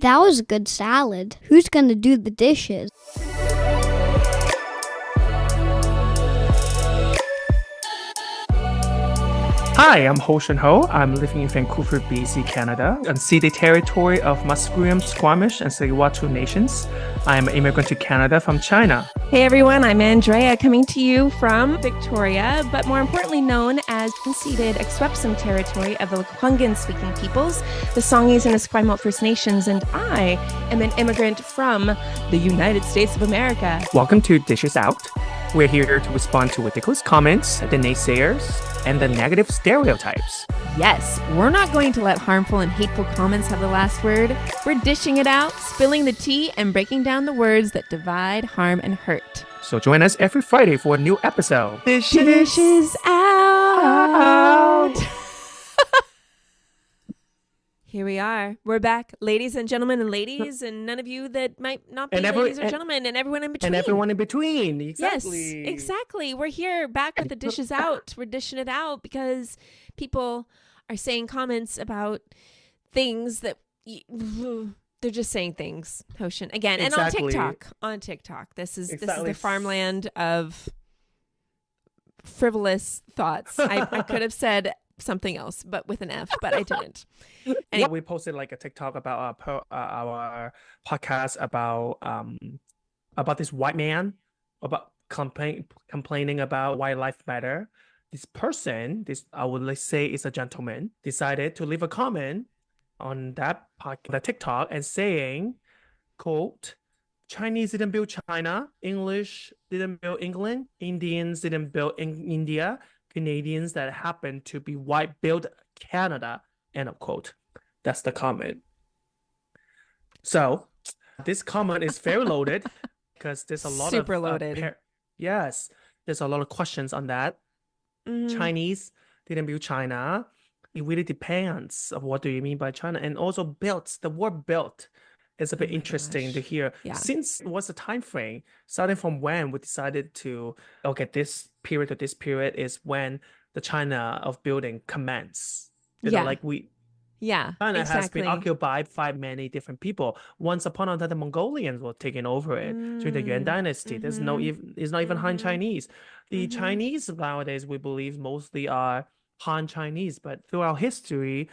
That was a good salad. Who's gonna do the dishes? Hi, I'm Ho Shun Ho. I'm living in Vancouver, BC, Canada, unceded territory of Musqueam, Squamish, and Tsleil-Waututh nations. I am an immigrant to Canada from China. Hey everyone, I'm Andrea coming to you from Victoria, but more importantly known as unceded Akwesasne territory of the Lekwungen-speaking peoples, the Songhees and Esquimalt First Nations, and I am an immigrant from the United States of America. Welcome to Dishes Out. We're here to respond to ridiculous comments, the naysayers, and the negative stereotypes. Yes, we're not going to let harmful and hateful comments have the last word. We're dishing it out, spilling the tea, and breaking down the words that divide, harm, and hurt. So join us every Friday for a new episode. Dishes out. Here we are. We're back, ladies and gentlemen and ladies, and none of you that might not be ladies or gentlemen, and everyone in between. And everyone in between, exactly. Yes, exactly. We're here back with the dishes out. We're dishing it out because people are saying comments about things that they're just saying things. Hoshin again, Exactly. And on TikTok. This is Exactly. the farmland of frivolous thoughts. I could have said something else, but with an F, but I didn't. Anyway, we posted like a TikTok about our podcast about this white man about complaining about why life matter. This person, I would say is a gentleman, decided to leave a comment on that TikTok and saying, quote, Chinese didn't build China, English didn't build England, Indians didn't build India, Canadians that happen to be white build Canada, end of quote. That's the comment. So this comment is very loaded because there's a lot super of loaded. Yes, there's a lot of questions on that. Chinese didn't build China. It really depends of what do you mean by China, and also built. The word built is a bit interesting to hear. Yeah. Since what's the time frame? Starting from when we decided to this period to this period is when the China of building commence. You know, like China exactly. has been occupied by many different people. Once upon a time, the Mongolians were taking over it during the Yuan Dynasty. There's it's not even Han Chinese. The Chinese nowadays, we believe, mostly are Han Chinese, but throughout history,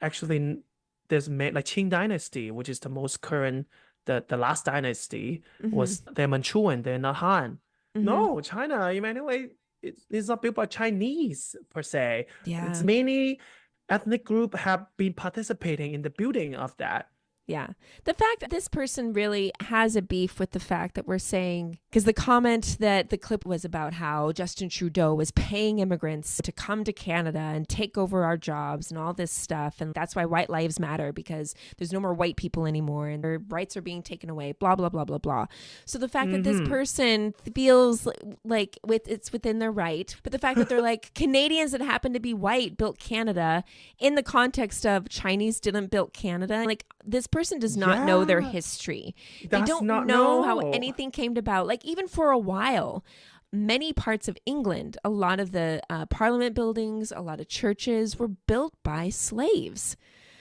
actually, there's like Qing Dynasty, which is the most current, the last dynasty was they're Manchuan, they're not Han. No, China, in many ways, it's not built by Chinese per se. Yeah. It's many ethnic group have been participating in the building of that. Yeah. The fact that this person really has a beef with the fact that we're saying, because the comment that the clip was about how Justin Trudeau was paying immigrants to come to Canada and take over our jobs and all this stuff. And that's why white lives matter, because there's no more white people anymore and their rights are being taken away, blah, blah, blah, blah, blah. So the fact that this person feels like it's within their right, but the fact that they're like Canadians that happen to be white built Canada in the context of Chinese didn't build Canada, like this person does not know their history. They don't know how anything came about. Like even for a while, many parts of England, a lot of the parliament buildings, a lot of churches were built by slaves.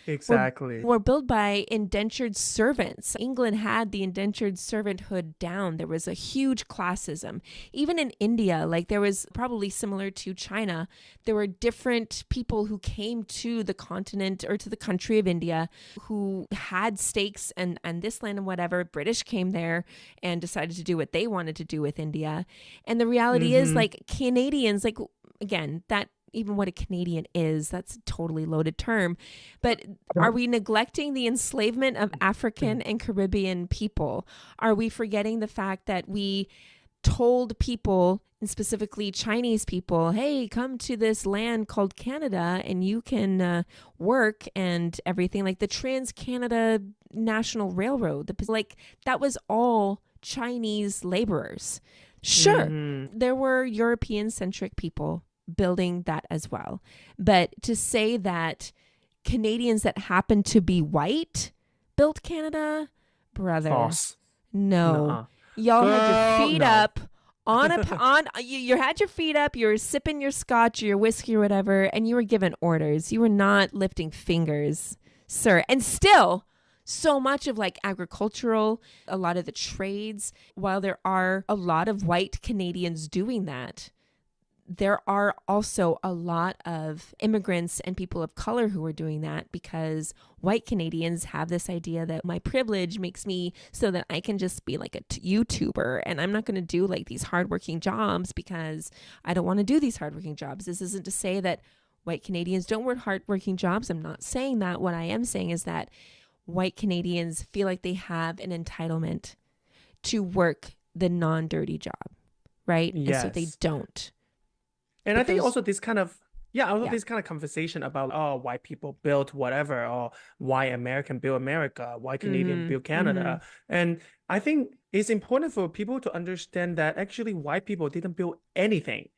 Exactly. Were built by indentured servants. England had the indentured servanthood down. There was a huge classism. Even in India, like there was probably similar to China, there were different people who came to the continent or to the country of India who had stakes and this land and whatever. British came there and decided to do what they wanted to do with India. And the reality is like Canadians, like again, that even what a Canadian is, that's a totally loaded term. But are we neglecting the enslavement of African and Caribbean people? Are we forgetting the fact that we told people, and specifically Chinese people, hey, come to this land called Canada and you can work and everything, like the Trans-Canada National Railroad, like that was all Chinese laborers. Sure, there were European-centric people building that as well. But to say that Canadians that happen to be white built Canada, brother, False. no. Nuh-uh. Y'all had your feet no. up you had your feet up, you were sipping your scotch or your whiskey or whatever, and you were given orders. You were not lifting fingers, sir. And still so much of like agricultural, a lot of the trades. While there are a lot of white Canadians doing that, there are also a lot of immigrants and people of color who are doing that, because white Canadians have this idea that my privilege makes me so that I can just be like a YouTuber, and I'm not going to do like these hardworking jobs because I don't want to do these hardworking jobs. This isn't to say that white Canadians don't work hardworking jobs. I'm not saying that. What I am saying is that white Canadians feel like they have an entitlement to work the non-dirty job, right? And so they Yes. don't. And But I think those- also this kind of Yeah. this kind of conversation about white people built whatever, or why American built America, why Canadian Mhm, built Canada. And I think it's important for people to understand that actually white people didn't build anything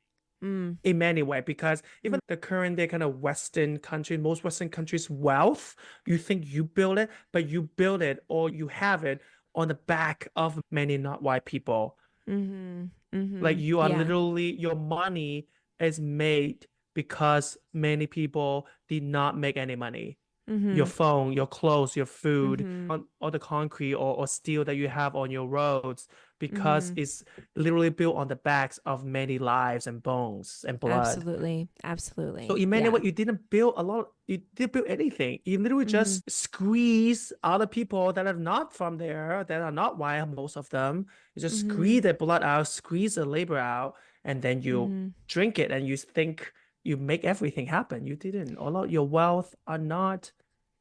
mm, in many ways, because even the current day kind of Western country, most Western countries' wealth, you think you build it, but you build it or you have it on the back of many not white people. Like you are yeah. literally, your money is made because many people did not make any money. Your phone, your clothes, your food, on all the concrete or steel that you have on your roads, because it's literally built on the backs of many lives and bones and blood. Absolutely. So Absolutely. in many Yeah. ways, you didn't build a lot, you didn't build anything. You literally just squeeze other people that are not from there, that are not white, most of them. You just squeeze the blood out, squeeze the labor out, and then you drink it and you think you make everything happen. You didn't. A lot of your wealth are not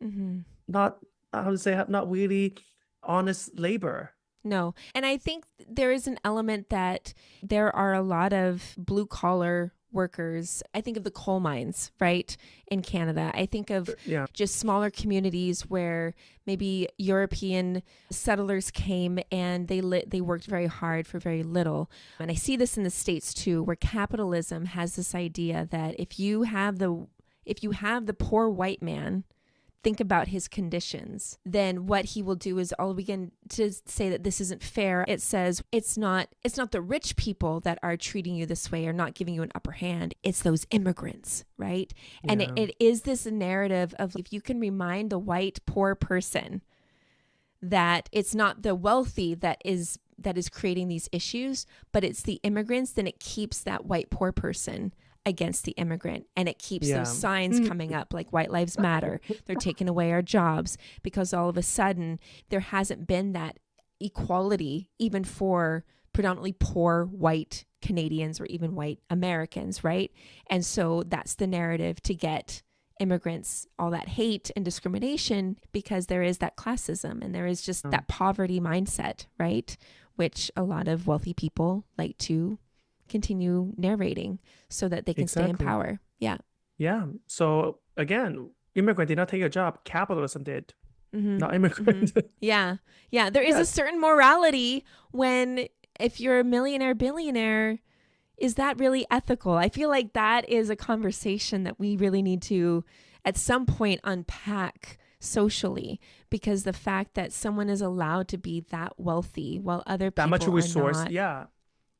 how to say, not really honest labor. No. And I think there is an element that there are a lot of blue collar workers. I think of the coal mines, right, in Canada. I think of Yeah. just smaller communities where maybe European settlers came and they worked very hard for very little. And I see this in the States too, where capitalism has this idea that if you have the poor white man, think about his conditions, then what he will do is all begin to say that this isn't fair. It says it's not the rich people that are treating you this way or not giving you an upper hand. It's those immigrants, right? And Yeah. it is this narrative of, if you can remind the white poor person that it's not the wealthy that is creating these issues, but it's the immigrants, then it keeps that white poor person against the immigrant, and it keeps Yeah. those signs coming up like White Lives Matter. They're taking away our jobs, because all of a sudden there hasn't been that equality even for predominantly poor white Canadians or even white Americans, right? And so that's the narrative to get immigrants all that hate and discrimination, because there is that classism and there is just that poverty mindset, right? Which a lot of wealthy people like to continue narrating so that they can stay in Exactly. power. Yeah. Yeah. So again, immigrant did not take a job. Capitalism did. Not immigrant. Yeah. Yeah. There is Yeah. a certain morality when, if you're a millionaire, billionaire, is that really ethical? I feel like that is a conversation that we really need to, at some point, unpack socially, because the fact that someone is allowed to be that wealthy while other people That much are resource. not. Yeah.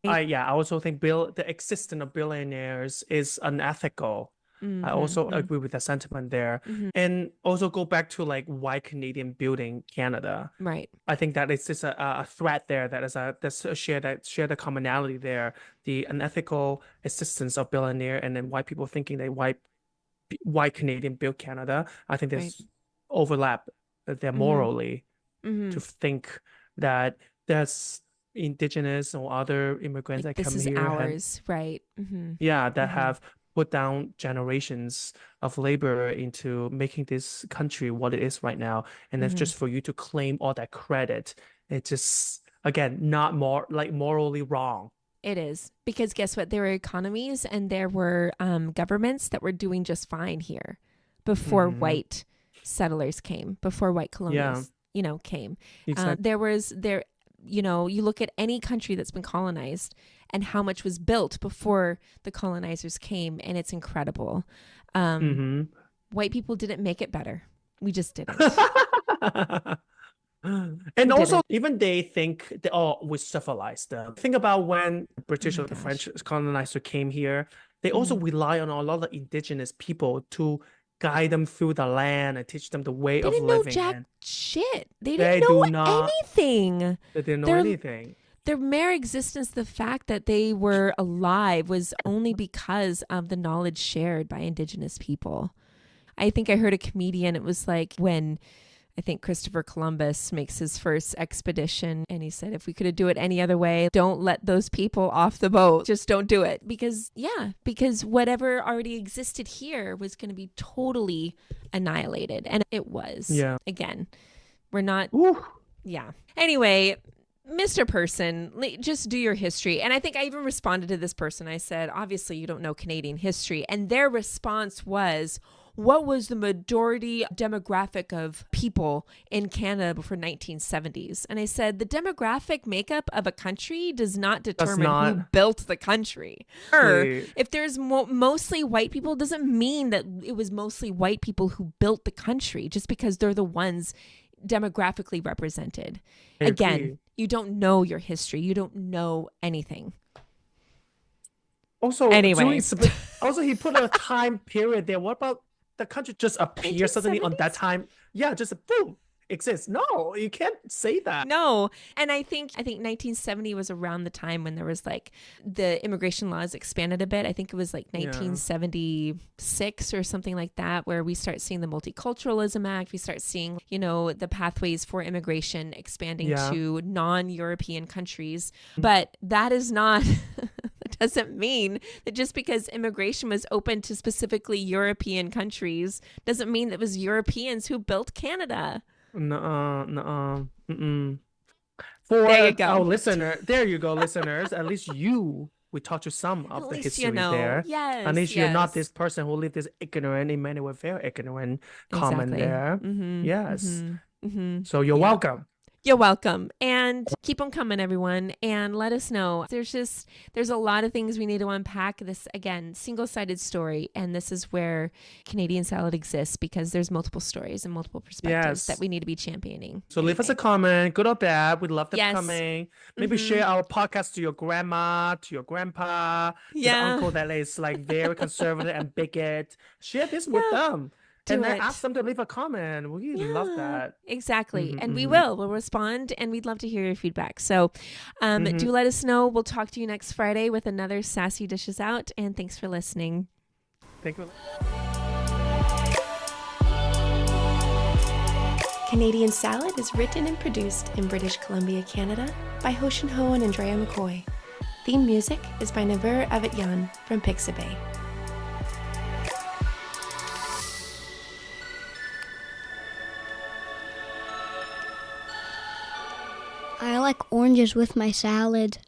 I also think the existence of billionaires is unethical. I also agree with the sentiment there. And also go back to like white Canadian building Canada. Right. I think that it's just a threat there, that's a share the commonality there. The unethical existence of billionaire, and then white people thinking that white Canadian built Canada. I think there's overlap there morally to think that there's Indigenous or other immigrants Like, that this come is here ours, right? that have put down generations of labor into making this country what it is right now. And that's just for you to claim all that credit. It's just, again, not more like morally wrong. It is, because guess what? There were economies and there were governments that were doing just fine here before white settlers came, before white colonials, came. Exactly. You look at any country that's been colonized and how much was built before the colonizers came, and it's incredible. White people didn't make it better. We just didn't. And also, even they think that, we civilized them. Think about when the British or the French colonizer came here, they also rely on a lot of indigenous people to guide them through the land and teach them the way They of didn't know living. jack And shit. They they didn't know do not. anything. They didn't know They're- anything. Their mere existence, the fact that they were alive, was only because of the knowledge shared by Indigenous people. I think I heard a comedian, it was like when I think Christopher Columbus makes his first expedition, and he said, if we could do it any other way, don't let those people off the boat. Just don't do it. Because whatever already existed here was going to be totally annihilated. And it was. Yeah. Again, we're not. Woo. Yeah. Anyway, Mr. Person, just do your history. And I think I even responded to this person. I said, obviously, you don't know Canadian history. And their response was, what was the majority demographic of people in Canada before 1970s? And I said, the demographic makeup of a country does not determine who built the country. If there's mostly white people, doesn't mean that it was mostly white people who built the country, just because they're the ones demographically represented. Again, you don't know your history. You don't know anything. Also, anyway. Also, he put a time period there. What about the country just appear suddenly on that time? Yeah, just boom, exists. No, you can't say that. No. And I think 1970 was around the time when there was like the immigration laws expanded a bit. I think it was like 1976 or something like that, where we start seeing the Multiculturalism Act. We start seeing, the pathways for immigration expanding to non-European countries. But that is not... That doesn't mean that just because immigration was open to specifically European countries doesn't mean that it was Europeans who built Canada. No. There you go. Our there you go, listeners. At least we taught you some of the history there. Yes. At least you're not this person who lived this ignorant, in many ways very ignorant comment there. Mm-hmm. Yes. Mm-hmm. So you're welcome. You're welcome. And keep them coming, everyone. And let us know. There's a lot of things we need to unpack. This, again, single-sided story. And this is where Canadian Salad exists, because there's multiple stories and multiple perspectives that we need to be championing. So leave us a comment, good or bad. We'd love them coming. Maybe share our podcast to your grandma, to your grandpa, to the uncle that is like very conservative and bigot. Share this with them. And then ask them to leave a comment. We love that. Exactly. And we'll respond, and we'd love to hear your feedback. So do let us know. We'll talk to you next Friday with another Sassy Dishes Out. And thanks for listening. Thank you. Canadian Salad is written and produced in British Columbia, Canada by Hoshin Ho and Andrea McCoy. Theme music is by Naver Avetyan from Pixabay. I like oranges with my salad.